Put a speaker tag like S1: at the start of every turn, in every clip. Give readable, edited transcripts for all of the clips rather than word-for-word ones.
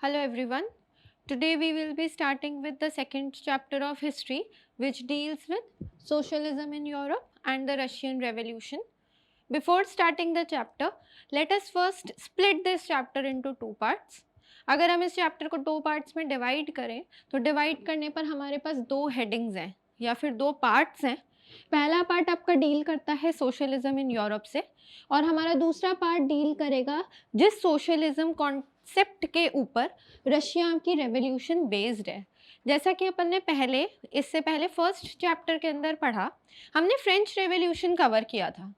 S1: Hello everyone. Today we will be starting with the second chapter of history which deals with socialism in Europe and the Russian Revolution. Before starting the chapter, let us first split this chapter into two parts. अगर हम इस chapter को दो parts में divide करें तो divide करने पर हमारे पास दो हेडिंग्स हैं या फिर दो पार्ट्स हैं. पहला पार्ट आपका डील करता है सोशलिज्म इन यूरोप से और हमारा दूसरा पार्ट डील करेगा जिस सोशलिज्म कॉन्सेप्ट के ऊपर रशिया की रेवोल्यूशन बेस्ड है. जैसा कि अपन ने इससे पहले फर्स्ट चैप्टर के अंदर पढ़ा, हमने फ्रेंच रेवोल्यूशन कवर किया था.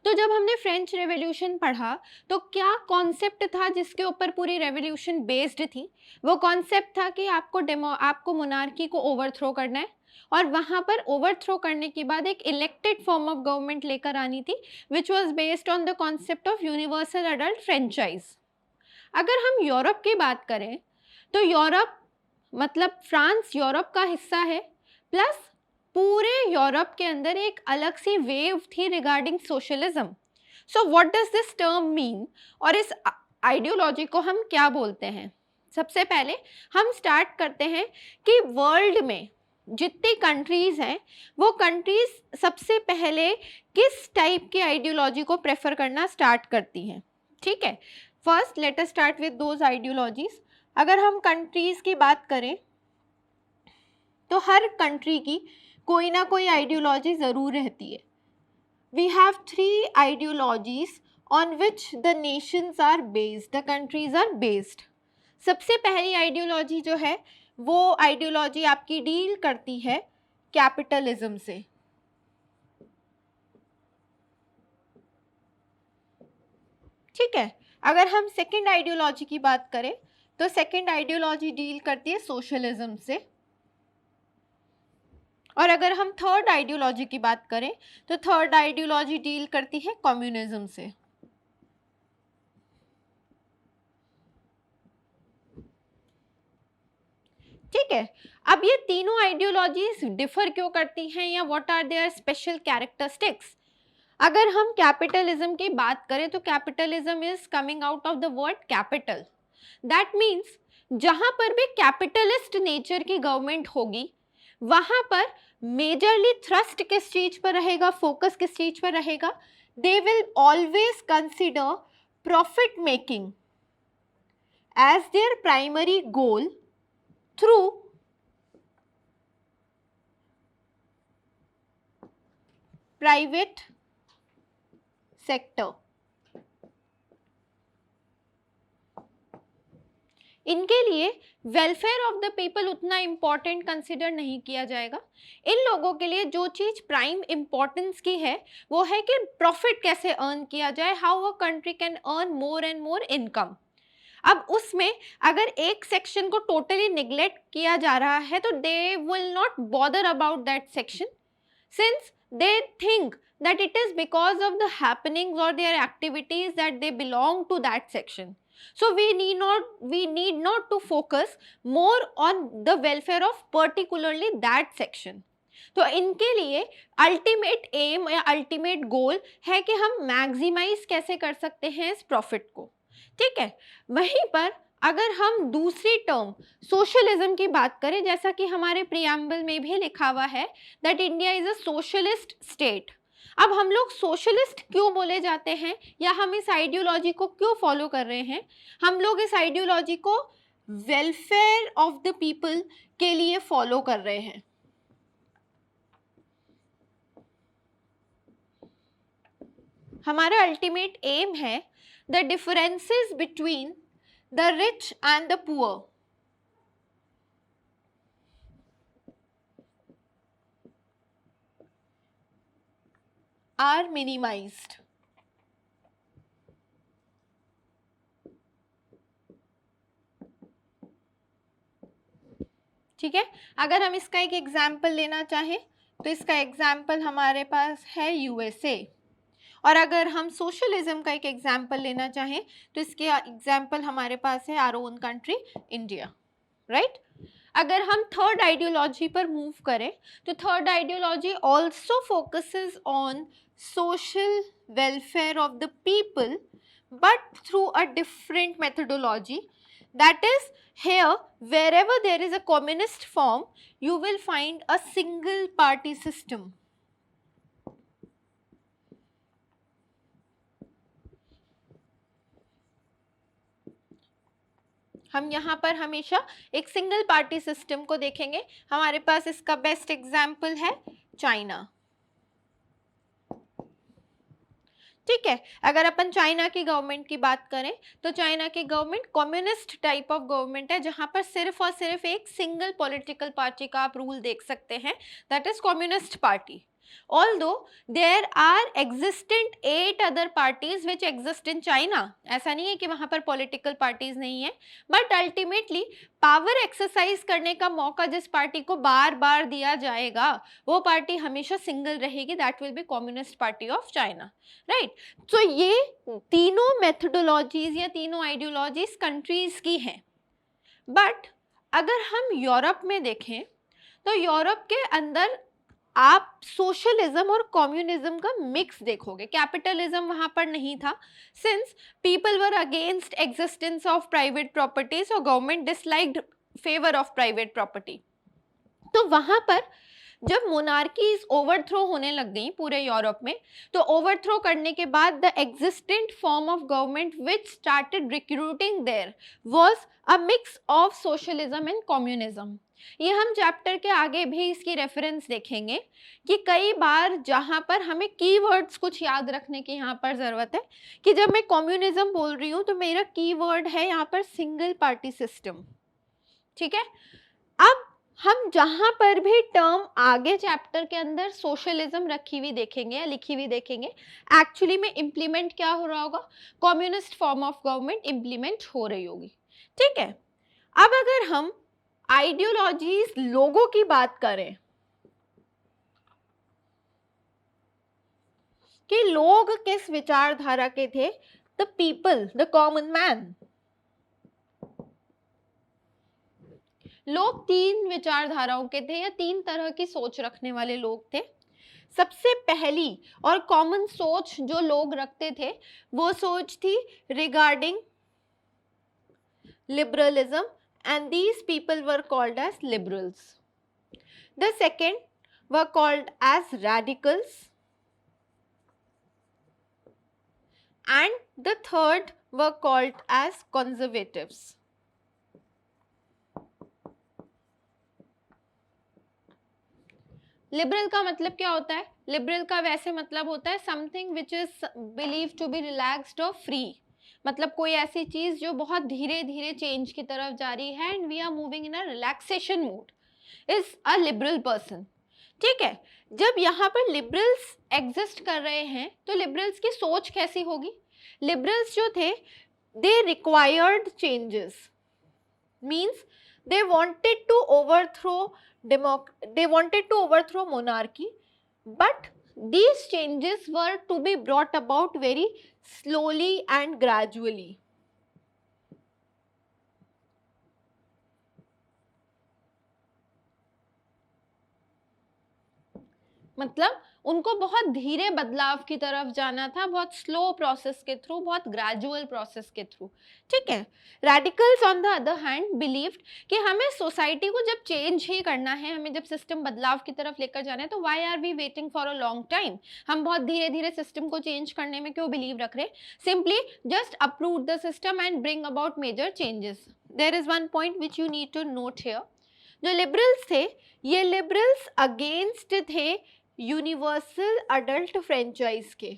S1: तो जब हमने फ्रेंच रेवोल्यूशन पढ़ा तो क्या कॉन्सेप्ट था जिसके ऊपर पूरी रेवोल्यूशन बेस्ड थी? वो कॉन्सेप्ट था कि आपको मोनार्की को ओवरथ्रो करना है और वहाँ पर ओवरथ्रो करने के बाद एक इलेक्टेड फॉर्म ऑफ गवर्नमेंट लेकर आनी थी which was based on the concept of universal adult franchise. अगर हम यूरोप की बात करें तो यूरोप मतलब फ्रांस यूरोप का हिस्सा है, प्लस पूरे यूरोप के अंदर एक अलग सी वेव थी regarding socialism. So what does this term mean और इस आइडियोलॉजी को हम क्या बोलते हैं? सबसे पहले हम स्टार्ट करते हैं कि वर्ल्ड में जितनी कंट्रीज हैं वो कंट्रीज सबसे पहले किस टाइप की आइडियोलॉजी को प्रेफर करना स्टार्ट करती हैं. ठीक है, first let us start with those ideologies. अगर हम कंट्रीज की बात करें तो हर कंट्री की कोई ना कोई आइडियोलॉजी ज़रूर रहती है. We have three ideologies on which the nations are based, the countries are based. सबसे पहली आइडियोलॉजी जो है वो आइडियोलॉजी आपकी डील करती है कैपिटलिज्म से. ठीक है, अगर हम सेकंड आइडियोलॉजी की बात करें तो सेकंड आइडियोलॉजी डील करती है सोशलिज्म से. और अगर हम थर्ड आइडियोलॉजी की बात करें तो थर्ड आइडियोलॉजी डील करती है कम्युनिज्म से. ठीक है, अब ये तीनों आइडियोलॉजीज डिफर क्यों करती हैं या what are their special characteristics? अगर हम कैपिटलिज्म की बात करें तो capitalism is coming out of the word capital. That means जहां पर भी कैपिटलिस्ट नेचर की गवर्नमेंट होगी वहां पर मेजरली थ्रस्ट किस चीज पर रहेगा, फोकस किस चीज पर रहेगा? They will always consider profit making as their primary goal through private sector. इनके लिए वेलफेयर ऑफ द पीपल उतना इम्पॉर्टेंट कंसिडर नहीं किया जाएगा. इन लोगों के लिए जो चीज़ प्राइम इम्पॉर्टेंस की है वो है कि प्रॉफिट कैसे अर्न किया जाए, how a country can earn more and more income. अब उसमें अगर एक सेक्शन को टोटली निग्लेक्ट किया जा रहा है तो they will not bother about that section since they think that it is because of the happenings or their activities that they belong to that section. So we need not to focus more on the welfare of particularly that section. तो इनके लिए ultimate aim या ultimate goal है कि हम maximise कैसे कर सकते हैं इस प्रॉफिट को. ठीक है, वहीं पर अगर हम दूसरी टर्म सोशलिज्म की बात करें, जैसा कि हमारे प्रियम्बल में भी लिखा हुआ है that India is a socialist state. अब हम लोग सोशलिस्ट क्यों बोले जाते हैं या हम इस आइडियोलॉजी को क्यों फॉलो कर रहे हैं? हम लोग इस आइडियोलॉजी को वेलफेयर ऑफ द पीपल के लिए फॉलो कर रहे हैं. हमारा अल्टीमेट एम है the differences between the rich and the poor are minimized. ठीक है, अगर हम इसका एक एग्जाम्पल लेना चाहें तो इसका एग्जाम्पल हमारे पास है यूएसए. और अगर हम सोशलिज्म का एक एग्जाम्पल लेना चाहें तो इसके एग्जाम्पल हमारे पास है our own country India. Right, अगर हम थर्ड आइडियोलॉजी पर मूव करें तो third ideology also focuses on social welfare of the people but through a different methodology That is, here wherever there is a communist form, you will find a single party system. हम यहाँ पर हमेशा एक single party system को देखेंगे. हमारे पास इसका best example है चाइना. ठीक है, अगर अपन चाइना की गवर्नमेंट की बात करें तो चाइना की government communist type of government है, जहां पर सिर्फ और सिर्फ एक सिंगल पॉलिटिकल पार्टी का आप रूल देख सकते हैं, that is communist party. Although there are existent 8 other parties which exist in China, ऐसा नहीं है कि वहाँ पर political parties नहीं है, but ultimately power exercise करने का मौका जिस पार्टी को बार बार दिया जाएगा वो पार्टी हमेशा सिंगल रहेगी, that will be Communist Party of China, right? So ये तीनों methodologies या तीनों ideologies countries की हैं. But अगर हम यूरोप में देखें तो यूरोप के अंदर आप सोशलिज्म और कम्युनिज्म का मिक्स देखोगे. कैपिटलिज्म वहां पर नहीं था, since people were against existence of private property, so government disliked favour of private property. तो वहां पर जब मोनार्कीज ओवरथ्रो होने लग गई पूरे यूरोप में, तो ओवरथ्रो करने के बाद the existent form of government which started recruiting there was a mix of socialism and communism. ये हम चैप्टर के आगे भी इसकी रेफरेंस देखेंगे कि कई बार जहाँ पर हमें कीवर्ड्स कुछ याद रखने की यहाँ पर ज़रूरत है, कि जब मैं कम्युनिज्म बोल रही हूँ तो मेरा कीवर्ड है यहाँ पर सिंगल पार्टी सिस्टम. ठीक है, अब हम जहाँ पर भी टर्म आगे चैप्टर के अंदर सोशलिज्म रखी हुई देखेंगे या लिखी हुई देखेंगे, एक्चुअली में इम्प्लीमेंट क्या हो रहा होगा, communist form of government implement हो रही होगी. ठीक है, अब अगर हम आइडियोलॉजीज लोगों की बात करें कि लोग किस विचारधारा के थे, the people, the common man. लोग तीन विचारधाराओं के थे या तीन तरह की सोच रखने वाले लोग थे. सबसे पहली और कॉमन सोच जो लोग रखते थे वो सोच थी regarding liberalism, and these people were called as liberals. The second were called as radicals, and the third were called as conservatives. Liberal का मतलब क्या होता है? लिबरल का वैसे मतलब होता है something which is believe to be relaxed और फ्री, मतलब कोई ऐसी चीज जो बहुत धीरे धीरे चेंज की तरफ जा रही है and we are moving in a relaxation mood, is a liberal person. ठीक है, जब यहाँ पर लिबरल्स एग्जिस्ट कर रहे हैं तो लिबरल्स की सोच कैसी होगी? लिबरल्स जो थे they required changes, means they wanted to overthrow monarchy, but these changes were to be brought about very slowly and gradually. मतलब उनको बहुत धीरे बदलाव की तरफ जाना था, बहुत स्लो प्रोसेस के थ्रू, बहुत ग्रेजुअल प्रोसेस के थ्रू. ठीक है, radicals on the other hand believed कि हमें सोसाइटी को जब चेंज ही करना है, हमें जब सिस्टम बदलाव की तरफ लेकर जाना है, तो why are we waiting for a long time? हम बहुत धीरे धीरे सिस्टम को चेंज करने में क्यों बिलीव रख रहे? Simply just approve the system and bring about major changes. There is one point which you need to note here. जो लिबरल्स थे, ये लिबरल्स अगेंस्ट थे यूनिवर्सल अडल्ट फ्रेंचाइज के.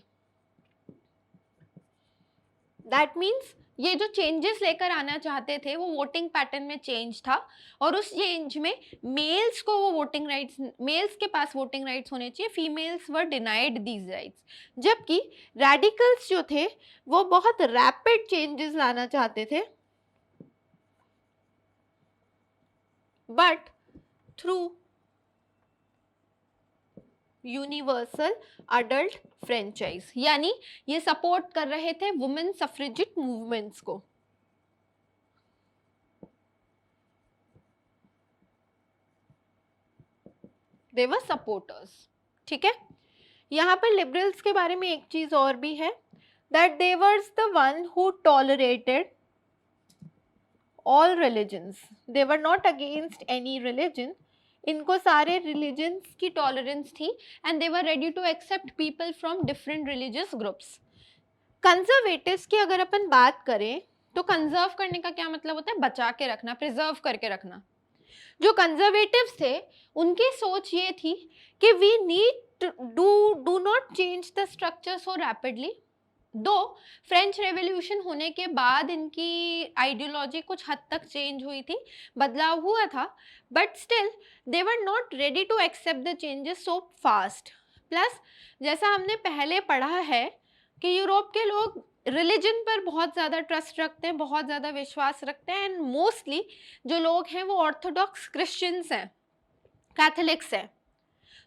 S1: दैट मीन्स ये जो चेंजेस लेकर आना चाहते थे वो वोटिंग पैटर्न में चेंज था, और उस चेंज में मेल्स को वो वोटिंग राइट्स, मेल्स के पास वोटिंग राइट्स होने चाहिए, females were denied these rights. जबकि रेडिकल्स जो थे वो बहुत रैपिड चेंजेस लाना चाहते थे, but through universal adult franchise, यानी ये सपोर्ट कर रहे थे वुमेन सफ्रेजिट मूवमेंट्स को. दे वर सपोर्टर्स. ठीक है, यहाँ पर लिबरल्स के बारे में एक चीज और भी है, that they were the one who tolerated all religions. They were not against any religion. इनको सारे religions की tolerance थी and they were ready to accept people from different religious groups. Conservatives की अगर अपन बात करें तो कंजर्व करने का क्या मतलब होता है? बचा के रखना, प्रिजर्व करके रखना. जो कंजर्वेटिव्स थे उनकी सोच ये थी कि we need do not change the structure so rapidly. दो फ्रेंच रेवोल्यूशन होने के बाद इनकी आइडियोलॉजी कुछ हद तक चेंज हुई थी, बदलाव हुआ था, but still they were not ready to accept the changes so fast. Plus जैसा हमने पहले पढ़ा है कि यूरोप के लोग रिलीजन पर बहुत ज़्यादा ट्रस्ट रखते हैं, बहुत ज़्यादा विश्वास रखते हैं, एंड मोस्टली जो लोग हैं वो ऑर्थोडॉक्स क्रिश्चियंस हैं, कैथोलिक्स हैं.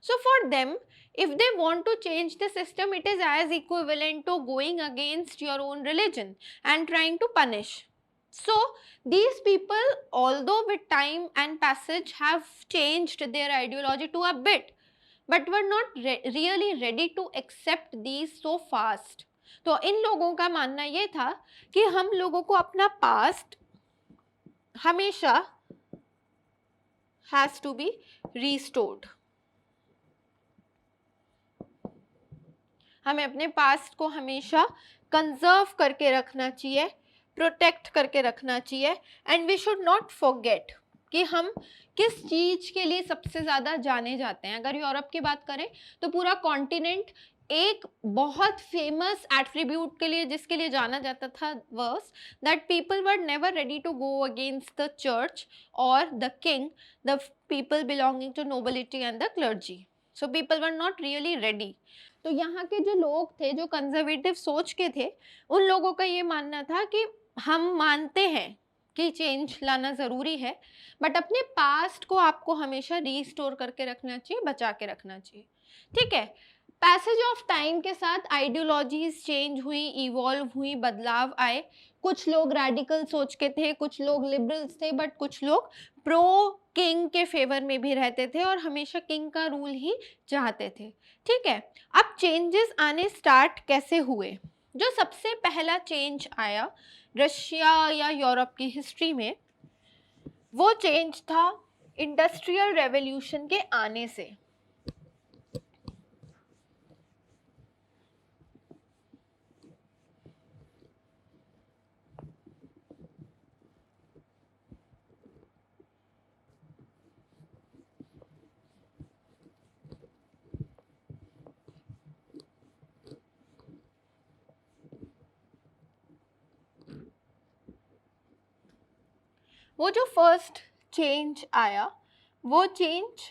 S1: So for them if they want to change the system, it is as equivalent to going against your own religion and trying to punish. So these people, although with time and passage have changed their ideology to a bit, but were not really ready to accept these so fast. तो इन लोगों का मानना ये था कि हम लोगों को अपना पास्ट हमेशा has to be restored. हमें अपने पास्ट को हमेशा कंजर्व करके रखना चाहिए, प्रोटेक्ट करके रखना चाहिए, and we should not forget कि हम किस चीज़ के लिए सबसे ज़्यादा जाने जाते हैं. अगर यूरोप की बात करें तो पूरा कॉन्टिनेंट एक बहुत फेमस एट्रीब्यूट के लिए जिसके लिए जाना जाता था was that people were never ready to go against the church और the king, the people belonging to nobility and the clergy. So people were not really ready. तो यहाँ के जो लोग थे जो कंजर्वेटिव सोच के थे, उन लोगों का ये मानना था कि हम मानते हैं कि चेंज लाना ज़रूरी है, बट अपने पास्ट को आपको हमेशा रीस्टोर करके रखना चाहिए, बचा के रखना चाहिए. ठीक है. पैसेज ऑफ टाइम के साथ आइडियोलॉजीज चेंज हुई, इवॉल्व हुई, बदलाव आए. कुछ लोग रेडिकल सोच के थे, कुछ लोग लिबरल्स थे, बट कुछ लोग प्रो किंग के फेवर में भी रहते थे और हमेशा किंग का रूल ही चाहते थे. ठीक है. अब चेंजेस आने स्टार्ट कैसे हुए? जो सबसे पहला चेंज आया रशिया या यूरोप की हिस्ट्री में, वो चेंज था इंडस्ट्रियल रेवोल्यूशन के आने से. वो जो फर्स्ट चेंज आया वो चेंज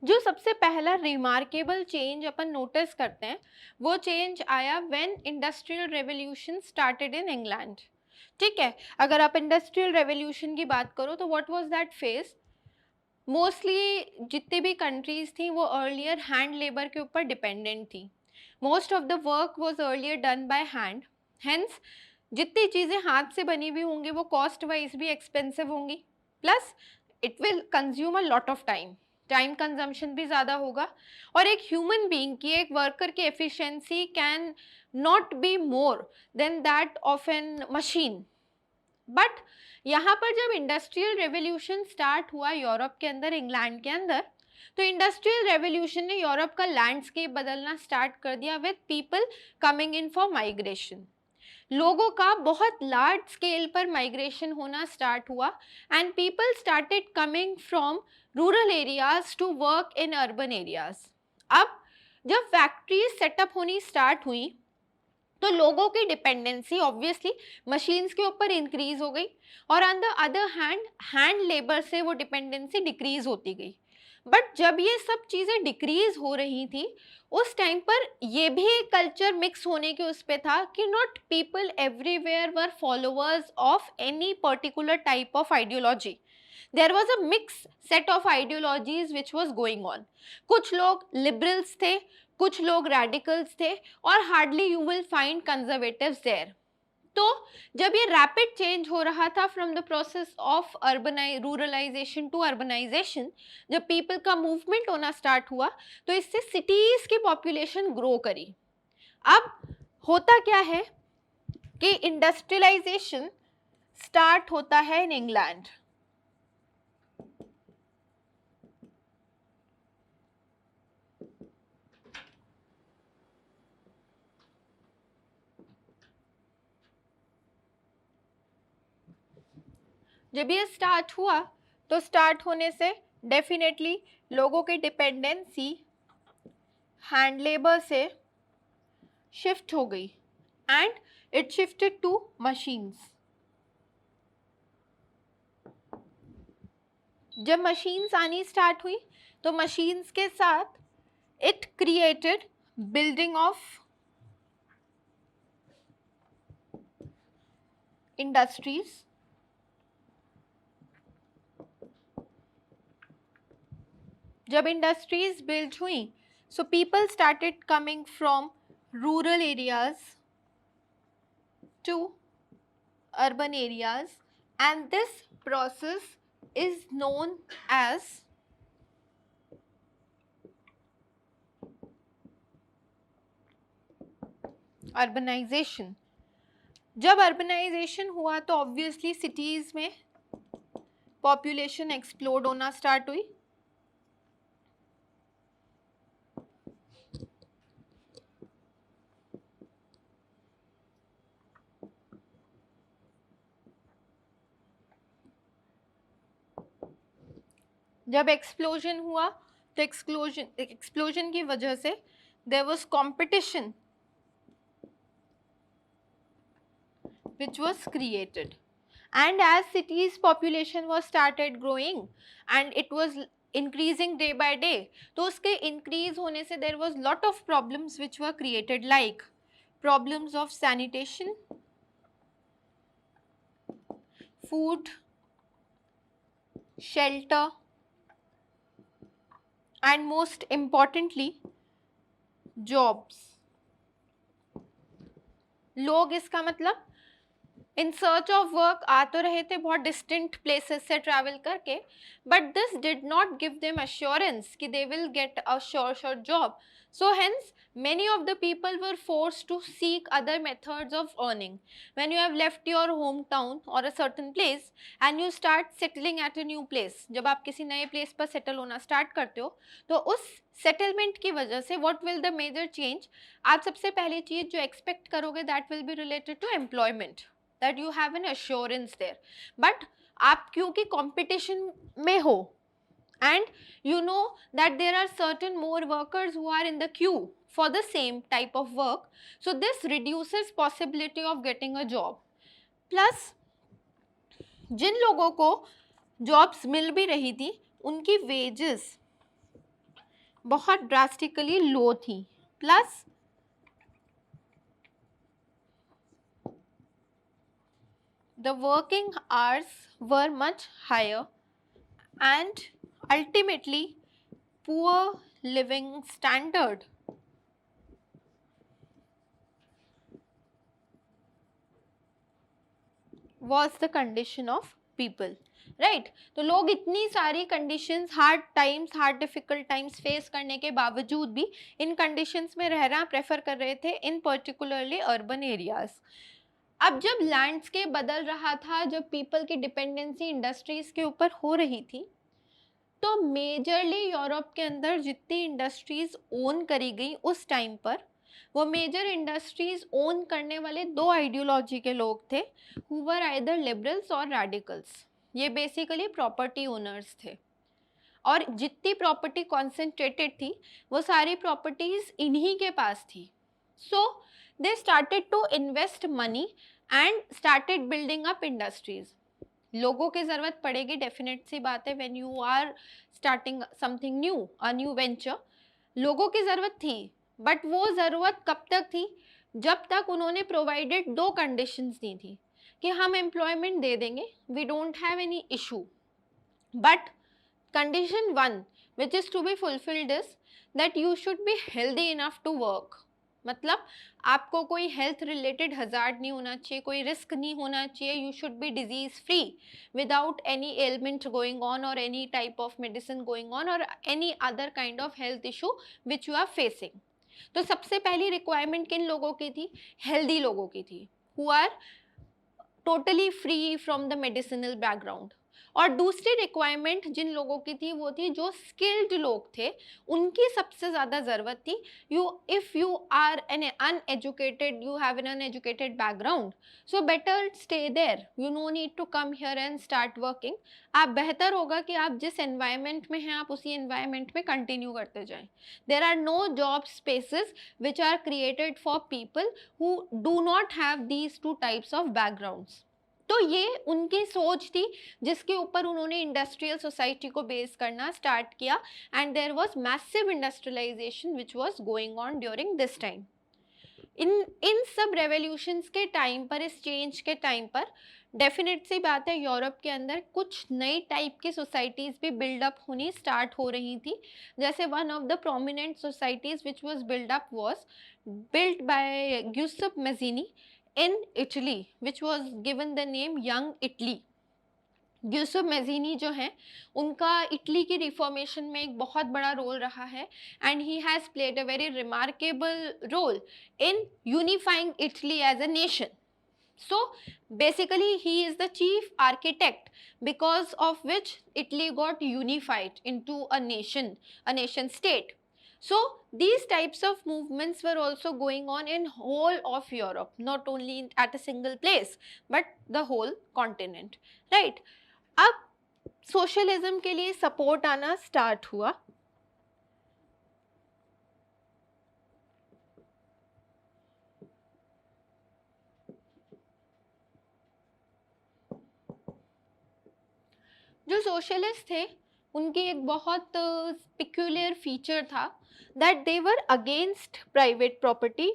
S1: जो सबसे पहला रिमार्केबल चेंज अपन नोटिस करते हैं वो चेंज आया when industrial revolution started in England. ठीक है. अगर आप इंडस्ट्रियल रेवोल्यूशन की बात करो तो what was that phase? Mostly जितनी भी कंट्रीज थी वो अर्लियर हैंड लेबर के ऊपर डिपेंडेंट थी. Most of the work was earlier done by hand. Hence जितनी चीज़ें हाथ से बनी हुई होंगी वो कॉस्ट वाइज भी एक्सपेंसिव होंगी, plus it will consume a lot of time. Time consumption भी ज़्यादा होगा, और एक ह्यूमन बीइंग की, एक वर्कर की efficiency can not be more than that of an machine. But यहाँ पर जब इंडस्ट्रियल रेवोल्यूशन स्टार्ट हुआ यूरोप के अंदर, इंग्लैंड के अंदर, तो इंडस्ट्रियल रेवोल्यूशन ने यूरोप का लैंडस्केप बदलना स्टार्ट कर दिया with people coming in for migration. लोगों का बहुत लार्ज स्केल पर माइग्रेशन होना स्टार्ट हुआ and people started coming from rural areas to work in urban areas. अब जब फैक्ट्रीज सेटअप होनी स्टार्ट हुई तो लोगों की डिपेंडेंसी ऑब्वियसली मशीन्स के ऊपर इंक्रीज हो गई, और on the other hand labour से वो डिपेंडेंसी डिक्रीज होती गई. बट जब ये सब चीज़ें डिक्रीज हो रही थी उस टाइम पर ये भी एक कल्चर मिक्स होने के उस पे था कि not people everywhere were followers of any particular type of ideology. There was a mix set of ideologies which was going on. कुछ लोग लिबरल्स थे, कुछ लोग रेडिकल्स थे और hardly you will find conservatives there. तो जब ये रैपिड चेंज हो रहा था from the process of ruralization to urbanization, जब पीपल का मूवमेंट होना स्टार्ट हुआ तो इससे सिटीज की पॉपुलेशन ग्रो करी। अब होता क्या है कि इंडस्ट्रियलाइजेशन स्टार्ट होता है इन इंग्लैंड। जब ये स्टार्ट हुआ तो स्टार्ट होने से डेफिनेटली लोगों की डिपेंडेंसी हैंड लेबर से शिफ्ट हो गई and it shifted to machines. जब मशीन्स आनी स्टार्ट हुई तो मशीन्स के साथ it created building of industries. जब इंडस्ट्रीज बिल्ड हुई so people started coming from rural areas to urban areas, and this process is known as urbanization। जब urbanization हुआ तो ऑब्वियसली सिटीज में पॉपुलेशन एक्सप्लोड होना स्टार्ट हुई। जब एक्सप्लोजन हुआ तो एक्सप्लोजन की वजह से there was competition which was created, and as cities population was started growing and it was increasing day by day, तो उसके increase होने से there was lot of problems which were created, like problems of sanitation, food, shelter, and most importantly jobs। लोग इसका मतलब in search of work आ तो रहे थे बहुत डिस्टेंट प्लेसेस से ट्रैवल करके, but this did not give them assurance कि they will get a sure job. So hence many of the people were forced to seek other methods of earning। when you have left your hometown or a certain place and you start settling at a new place, जब आप किसी नए place पर settle होना start करते हो तो उस सेटलमेंट की वजह से what will the major change, आप सबसे पहली चीज जो एक्सपेक्ट करोगे that will be related to employment, that you have an assurance there। but आप क्योंकि competition में हो and you know that there are certain more workers who are in the queue for the same type of work, so this reduces possibility of getting a job। plus जिन लोगों को jobs मिल भी रही थी उनकी wages बहुत drastically low थी, plus the working hours were much higher and ultimately poor living standard was the condition of people, right। तो लोग इतनी सारी conditions, hard times, hard difficult times face करने के बावजूद भी इन conditions में रहना prefer कर रहे थे in particularly urban areas। अब जब लैंडस्केप बदल रहा था, जब पीपल की डिपेंडेंसी इंडस्ट्रीज के ऊपर हो रही थी, तो मेजरली यूरोप के अंदर जितनी इंडस्ट्रीज ओन करी गई उस टाइम पर, वो मेजर इंडस्ट्रीज ओन करने वाले दो आइडियोलॉजी के लोग थे, हु वर आइदर लिबरल्स और रैडिकल्स। ये बेसिकली प्रॉपर्टी ओनर्स थे और जितनी प्रॉपर्टी कॉन्सेंट्रेटेड थी वो सारी प्रॉपर्टीज इन्हीं के पास थी। So they started to invest money and started building up industries. लोगों की ज़रूरत पड़ेगी, डेफिनेट सी बात है, when you are starting something new, a new venture. लोगों की ज़रूरत थी, बट वो ज़रूरत कब तक थी, जब तक उन्होंने प्रोवाइडेड दो कंडीशंस दी थी कि हम एम्प्लॉयमेंट दे देंगे, we don't have any issue, but condition one, which is to be fulfilled is that you should be healthy enough to work. मतलब आपको कोई हेल्थ रिलेटेड हजार्ड नहीं होना चाहिए, कोई रिस्क नहीं होना चाहिए. You should be disease free without any element going on और any type of medicine going on और any other kind of health issue which you are facing. तो सबसे पहली रिक्वायरमेंट किन लोगों की थी? हेल्दी लोगों की थी, who are totally free from the medicinal background. और दूसरी रिक्वायरमेंट जिन लोगों की थी वो थी जो स्किल्ड लोग थे, उनकी सबसे ज़्यादा ज़रूरत थी. If you are an uneducated, you have an uneducated background, so better stay there, you no need to come here and start working. आप बेहतर होगा कि आप जिस एनवायरनमेंट में हैं आप उसी एनवायरनमेंट में कंटिन्यू करते जाएं. There are no job spaces which are created for people who do not have these two types of backgrounds. तो ये उनकी सोच थी जिसके ऊपर उन्होंने इंडस्ट्रियल सोसाइटी को बेस करना स्टार्ट किया. And there was massive industrialisation which was going on during this time. इन सब रेवोल्यूशंस के टाइम पर, इस चेंज के टाइम पर डेफिनेट सी बात है यूरोप के अंदर कुछ नई टाइप की सोसाइटीज़ भी बिल्डअप होनी स्टार्ट हो रही थी. जैसे one of the prominent societies which was build up was built by Giuseppe Mazzini in Italy, which was given the name Young Italy. Giuseppe Mazzini जो हैं उनका इटली की रिफॉर्मेशन में एक बहुत बड़ा रोल रहा है and he has played a very remarkable role in unifying Italy as a nation. So basically he is the chief architect because of which Italy got unified into a nation state. So these types of movements were also going on in whole of Europe, not only at a single place but the whole continent, right? अब socialism के लिए support आना start हुआ. जो socialist थे उनकी एक बहुत पिक्यूलियर फीचर था that they were against private property.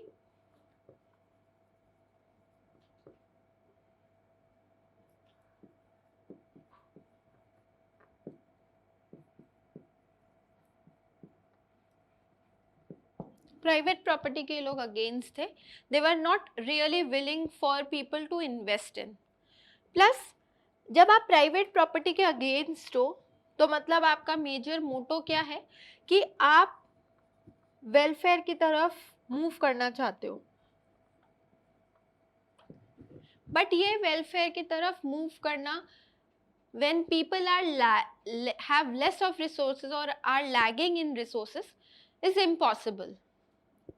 S1: Private property के लोग अगेंस्ट थे. They were not really willing for people to invest in. Plus जब आप प्राइवेट प्रॉपर्टी के अगेंस्ट हो तो मतलब आपका मेजर मोटो क्या है कि आप वेलफेयर की तरफ मूव करना चाहते हो. बट ये वेलफेयर की तरफ मूव करना when people have less of resources or are lagging in resources is impossible.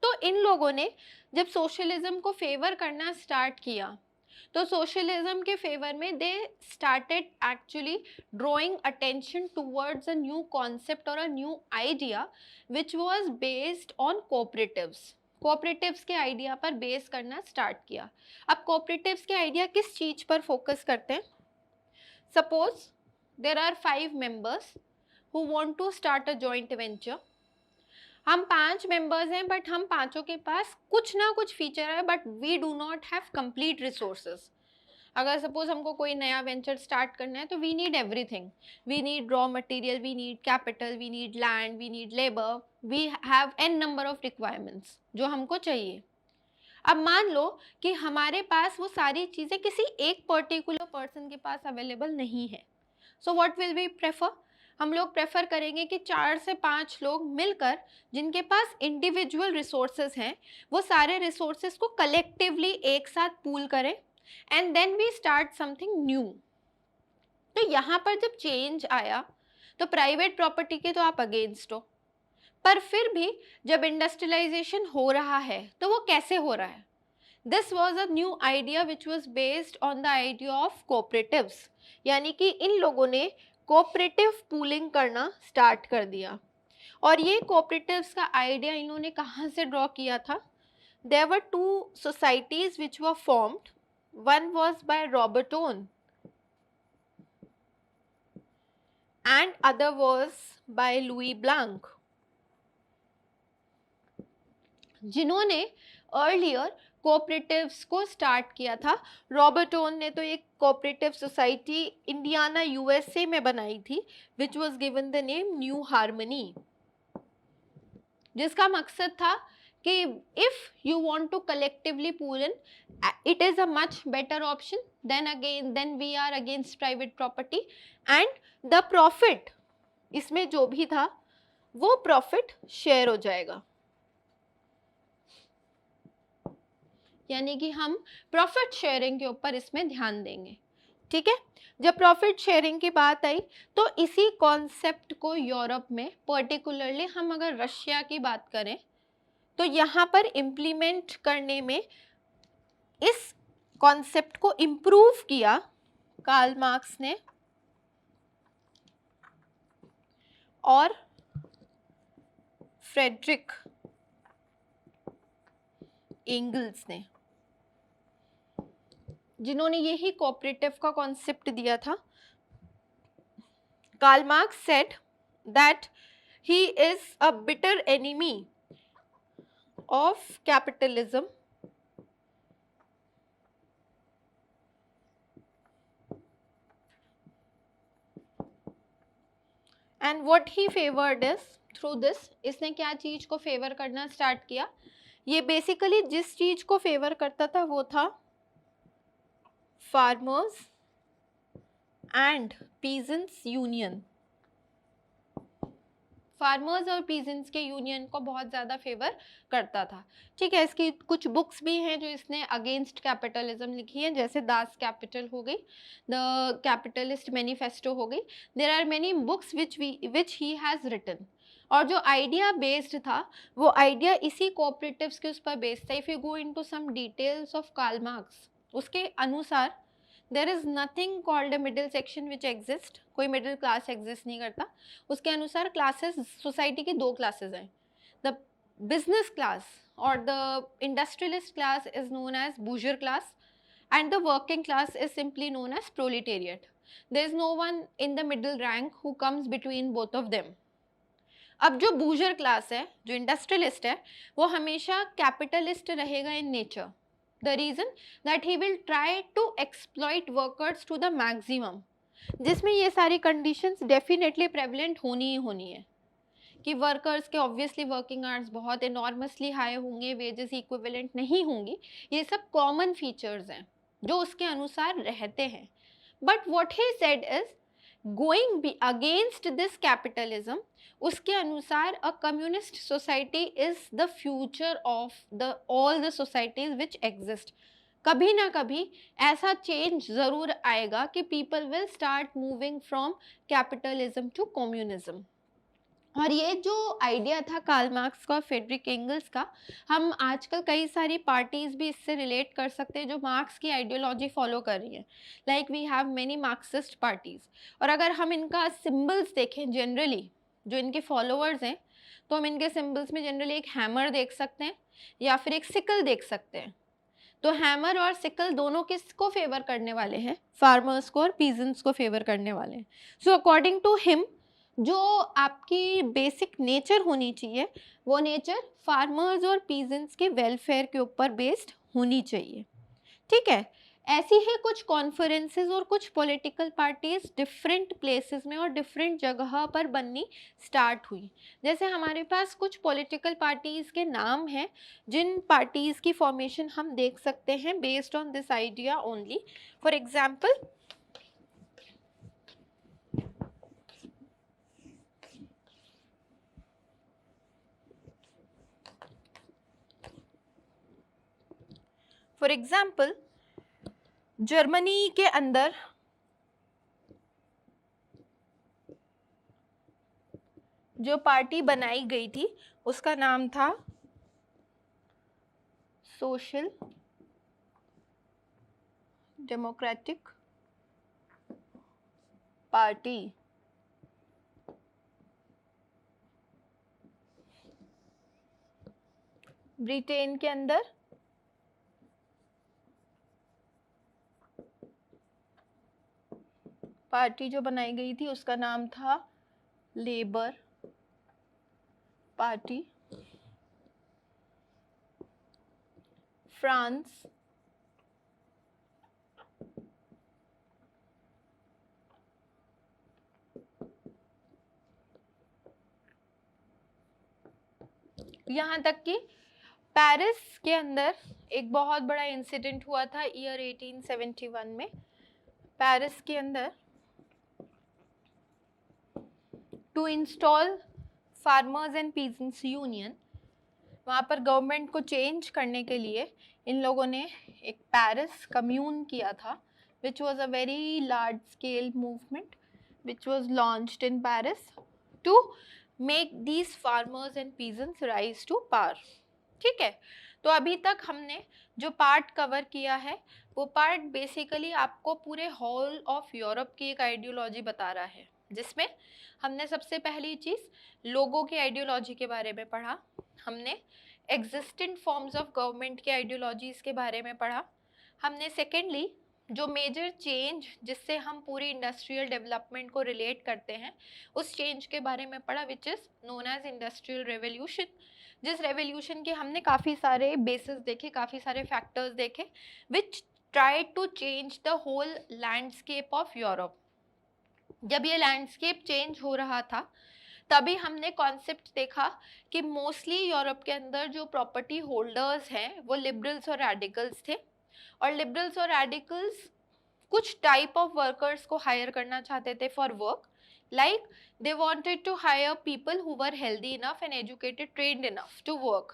S1: तो इन लोगों ने जब सोशलिज्म को फेवर करना स्टार्ट किया तो सोशलिज्म के फेवर में they started actually drawing attention towards a new concept और a new idea which was based on cooperatives. Cooperatives के आइडिया पर बेस करना स्टार्ट किया. अब कोऑपरेटिव्स के आइडिया किस चीज़ पर फोकस करते हैं? Suppose there are 5 members who want to start a joint venture. हम 5 मेंबर्स हैं बट हम पांचों के पास कुछ ना कुछ फीचर है but we do not have complete resources. अगर सपोज हमको कोई नया वेंचर स्टार्ट करना है तो we need everything. We need raw material, we need capital, we need land, we need labour, we have an number of requirements जो हमको चाहिए. अब मान लो कि हमारे पास वो सारी चीज़ें किसी एक पर्टिकुलर पर्सन के पास अवेलेबल नहीं है. So what will we prefer? हम लोग प्रेफर करेंगे कि 4 से 5 लोग मिलकर जिनके पास इंडिविजुअल रिसोर्सेज हैं वो सारे रिसोर्सेज को कलेक्टिवली एक साथ पूल करें and then we start something new. तो यहाँ पर जब चेंज आया तो प्राइवेट प्रॉपर्टी के तो आप अगेंस्ट हो, पर फिर भी जब इंडस्ट्रियलाइजेशन हो रहा है तो वो कैसे हो रहा है? This was a new idea which was based on the idea of cooperatives. यानी कि इन लोगों ने कोऑपरेटिव पूलिंग करना स्टार्ट कर दिया. और ये कोऑपरेटिव्स का आइडिया इन्होंने कहाँ से ड्रॉ किया था? There were 2 societies which were formed. One was by Robert Owen and other was by Louis Blanc, जिन्होंने अर्लियर कोऑपरेटिव्स को स्टार्ट किया था। रॉबर्ट ओवन ने तो एक कोऑपरेटिव सोसाइटी इंडियाना यूएसए में बनाई थी, which was given the name New Harmony, जिसका मकसद था कि if you want to collectively pool in, it is a much better option than we are against private property, and the profit, इसमें जो भी था वो प्रॉफिट शेयर हो जाएगा, यानी कि हम प्रॉफिट शेयरिंग के ऊपर इसमें ध्यान देंगे। ठीक है, जब प्रॉफिट शेयरिंग की बात आई तो इसी कॉन्सेप्ट को यूरोप में, पर्टिकुलरली हम अगर रशिया की बात करें तो यहाँ पर इम्प्लीमेंट करने में इस कॉन्सेप्ट को इम्प्रूव किया कार्ल मार्क्स ने और फ्रेडरिक एंगल्स ने, जिन्होंने यही कोऑपरेटिव का कॉन्सेप्ट दिया था। Karl Marx said that he is a bitter enemy of capitalism and what he favored is through this, इसने क्या चीज को फेवर करना स्टार्ट किया, ये बेसिकली जिस चीज को फेवर करता था वो था farmers and peasants union, farmers और पीजेंट्स के यूनियन को बहुत ज़्यादा फेवर करता था। ठीक है, इसकी कुछ बुक्स भी हैं जो इसने अगेंस्ट कैपिटलिज्म लिखी है, जैसे दास कैपिटल हो गई, द कैपिटलिस्ट मैनिफेस्टो हो गई। There are many books which he has written, और जो आइडिया बेस्ड था वो आइडिया इसी कोऑपरेटिव्स के उस पर बेस्ड था। If you go into some details of Karl Marx, उसके अनुसार there is nothing called a middle section which exist, कोई मिडिल क्लास एग्जिस्ट नहीं करता। उसके अनुसार क्लासेस, सोसाइटी की दो क्लासेस हैं, द बिजनेस क्लास और the industrialist class is known as bourgeois class, and the working class is simply known as proletariat. There is no one in the middle rank who comes between both of them. अब जो बूजर class है, जो industrialist है, वो हमेशा capitalist रहेगा in nature. The reason that he will try to exploit workers to the maximum, जिसमें ये सारी कंडीशंस डेफिनेटली प्रेवलेंट होनी ही होनी है कि वर्कर्स के ऑब्वियसली वर्किंग आवर्स बहुत एनॉर्मसली हाई होंगे, वेजेस इक्विवेलेंट नहीं होंगी, ये सब कॉमन फीचर्स हैं जो उसके अनुसार रहते हैं। But what he said is going against this capitalism, उसके अनुसार a communist society is the future of the all the societies which exist. कभी ना कभी ऐसा चेंज ज़रूर आएगा कि people will start moving from capitalism to communism. और ये जो आइडिया था कार्ल मार्क्स का और फ्रेडरिक एंगल्स का, हम आजकल कई सारी पार्टीज़ भी इससे रिलेट कर सकते हैं जो मार्क्स की आइडियोलॉजी फॉलो कर रही हैं, like we have many Marxist parties. और अगर हम इनका सिंबल्स देखें जनरली, जो इनके फॉलोअर्स हैं, तो हम इनके सिंबल्स में जनरली एक हैमर देख सकते हैं या फिर एक सिकल देख सकते हैं। तो हैमर और सिकल दोनों किसको फेवर करने वाले हैं? फार्मर्स को और पीजेंट्स को फेवर करने वाले हैं। सो अकॉर्डिंग टू हिम, जो आपकी बेसिक नेचर होनी चाहिए वो नेचर फार्मर्स और पीजेंट्स के वेलफेयर के ऊपर बेस्ड होनी चाहिए। ठीक है, ऐसी ही कुछ कॉन्फ्रेंसेस और कुछ पॉलिटिकल पार्टीज डिफरेंट प्लेसेस में और डिफरेंट जगह पर बननी स्टार्ट हुई। जैसे हमारे पास कुछ पॉलिटिकल पार्टीज के नाम हैं जिन पार्टीज की फॉर्मेशन हम देख सकते हैं based on this idea only. For example, Germany के अंदर जो पार्टी बनाई गई थी उसका नाम था सोशल डेमोक्रेटिक पार्टी। ब्रिटेन के अंदर पार्टी जो बनाई गई थी उसका नाम था लेबर पार्टी। फ्रांस, यहाँ तक कि पेरिस के अंदर एक बहुत बड़ा इंसिडेंट हुआ था ईयर 1871 में। पेरिस के अंदर to install farmers and peasants union, वहाँ पर गवर्नमेंट को चेंज करने के लिए इन लोगों ने एक पेरिस कम्यून किया था, which was a very large scale movement which was launched in Paris to make these farmers and peasants rise to power. ठीक है, तो अभी तक हमने जो पार्ट कवर किया है वो पार्ट बेसिकली आपको पूरे होल ऑफ यूरोप की एक आइडियोलॉजी बता रहा है, जिसमें हमने सबसे पहली चीज़ लोगों की आइडियोलॉजी के बारे में पढ़ा, हमने एग्जिस्टेंट फॉर्म्स ऑफ गवर्नमेंट की आइडियोलॉजीज़ के बारे में पढ़ा, हमने सेकेंडली जो मेजर चेंज जिससे हम पूरी इंडस्ट्रियल डेवलपमेंट को रिलेट करते हैं उस चेंज के बारे में पढ़ा, which is known as industrial revolution, जिस रेवोल्यूशन के हमने काफ़ी सारे बेसिस देखे, काफ़ी सारे फैक्टर्स देखे, which try to change the whole landscape of Europe. जब ये लैंडस्केप चेंज हो रहा था तभी हमने कॉन्सेप्ट देखा कि मोस्टली यूरोप के अंदर जो प्रॉपर्टी होल्डर्स हैं वो लिबरल्स और रैडिकल्स थे, और लिबरल्स और रैडिकल्स कुछ टाइप ऑफ वर्कर्स को हायर करना चाहते थे for work, like they wanted to hire people who were healthy enough and educated, trained enough to work।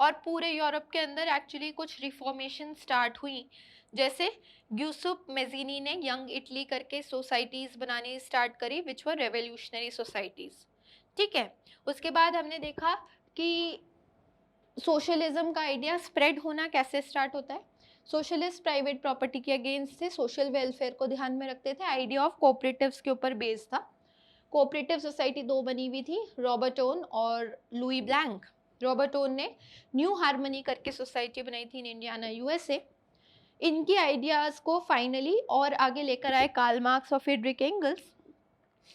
S1: और पूरे यूरोप के अंदर एक्चुअली कुछ रिफॉर्मेशन स्टार्ट हुई, जैसे ग्यूसुप मेजिनी ने यंग इटली करके सोसाइटीज़ बनानी स्टार्ट करी विच वर रेवोल्यूशनरी सोसाइटीज़। ठीक है, उसके बाद हमने देखा कि सोशलिज्म का आइडिया स्प्रेड होना कैसे स्टार्ट होता है। सोशलिस्ट प्राइवेट प्रॉपर्टी के अगेंस्ट थे, सोशल वेलफेयर को ध्यान में रखते थे, आइडिया ऑफ कोऑपरेटिव्स के ऊपर बेस्ड था। कोऑपरेटिव सोसाइटी दो बनी हुई थी, रॉबर्टोन और लुई ब्लैंक। रॉबर्टोन ने न्यू हार्मनी करके सोसाइटी बनाई थी इन इंडियाना यूएसए। इनकी आइडियाज़ को फाइनली और आगे लेकर आए कार्ल मार्क्स और फ्रीडरिक एंगल्स,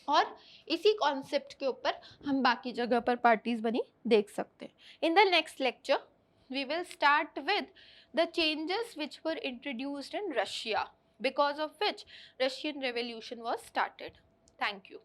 S1: और इसी कॉन्सेप्ट के ऊपर हम बाकी जगह पर पार्टीज बनी देख सकते हैं। In the next lecture we will start with the changes which were introduced in Russia, because of which Russian revolution was started. Thank you.